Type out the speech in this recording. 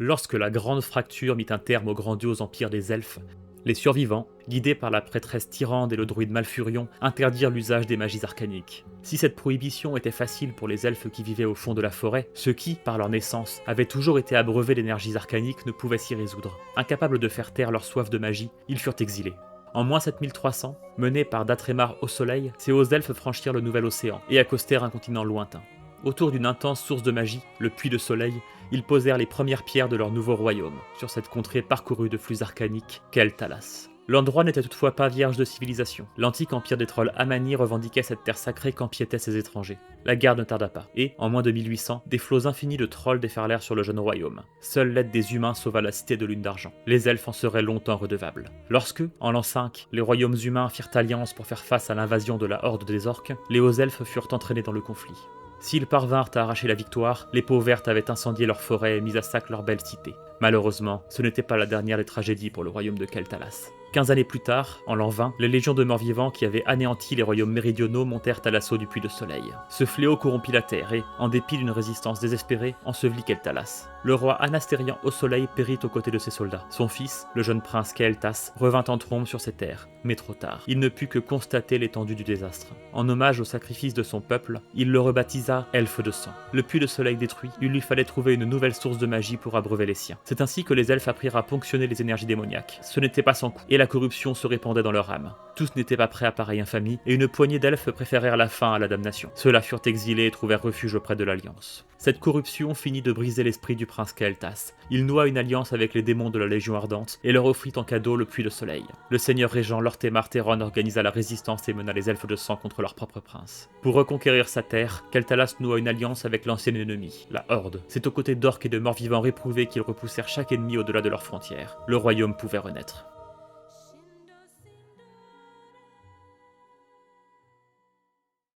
Lorsque la Grande Fracture mit un terme au grandiose empire des elfes, les survivants, guidés par la prêtresse Tyrande et le druide Malfurion, interdirent l'usage des magies arcaniques. Si cette prohibition était facile pour les elfes qui vivaient au fond de la forêt, ceux qui, par leur naissance, avaient toujours été abreuvés d'énergies arcaniques ne pouvaient s'y résoudre. Incapables de faire taire leur soif de magie, ils furent exilés. En moins 7300, menés par Datremar au soleil, ces hauts elfes franchirent le nouvel océan et accostèrent un continent lointain. Autour d'une intense source de magie, le puits de soleil, ils posèrent les premières pierres de leur nouveau royaume, sur cette contrée parcourue de flux arcaniques qu'est Talas. L'endroit n'était toutefois pas vierge de civilisation. L'antique empire des trolls Amani revendiquait cette terre sacrée qu'empiétaient ces étrangers. La guerre ne tarda pas, et, en moins de 1800, des flots infinis de trolls déferlèrent sur le jeune royaume. Seule l'aide des humains sauva la cité de Lune d'Argent. Les elfes en seraient longtemps redevables. Lorsque, en l'an 5, les royaumes humains firent alliance pour faire face à l'invasion de la horde des orques, les hauts elfes furent entraînés dans le conflit. S'ils parvinrent à arracher la victoire, les peaux vertes avaient incendié leurs forêts et mis à sac leur belle cité. Malheureusement, ce n'était pas la dernière des tragédies pour le royaume de Keltalas. 15 années plus tard, en l'an 20, les légions de morts-vivants qui avaient anéanti les royaumes méridionaux montèrent à l'assaut du Puits de Soleil. Ce fléau corrompit la terre et, en dépit d'une résistance désespérée, ensevelit Keltalas. Le roi Anastérian au Soleil périt aux côtés de ses soldats. Son fils, le jeune prince Kael'thas, revint en trombe sur ses terres, mais trop tard. Il ne put que constater l'étendue du désastre. En hommage au sacrifice de son peuple, il le rebaptisa Elfe de sang. Le Puits de Soleil détruit, il lui fallait trouver une nouvelle source de magie pour abreuver les siens. C'est ainsi que les elfes apprirent à ponctionner les énergies démoniaques. Ce n'était pas sans coût, et la corruption se répandait dans leur âme. Tous n'étaient pas prêts à pareille infamie, et une poignée d'elfes préférèrent la faim à la damnation. Ceux-là furent exilés et trouvèrent refuge auprès de l'Alliance. Cette corruption finit de briser l'esprit du prince Kael'thas. Il noua une alliance avec les démons de la Légion Ardente et leur offrit en cadeau le Puits de Soleil. Le seigneur régent Lortemar Theron organisa la résistance et mena les elfes de sang contre leur propre prince. Pour reconquérir sa terre, Kael'thas noua une alliance avec l'ancien ennemi, la Horde. C'est aux côtés d'orques et de morts-vivants réprouvés qu'ils repoussèrent chaque ennemi au-delà de leurs frontières. Le royaume pouvait renaître.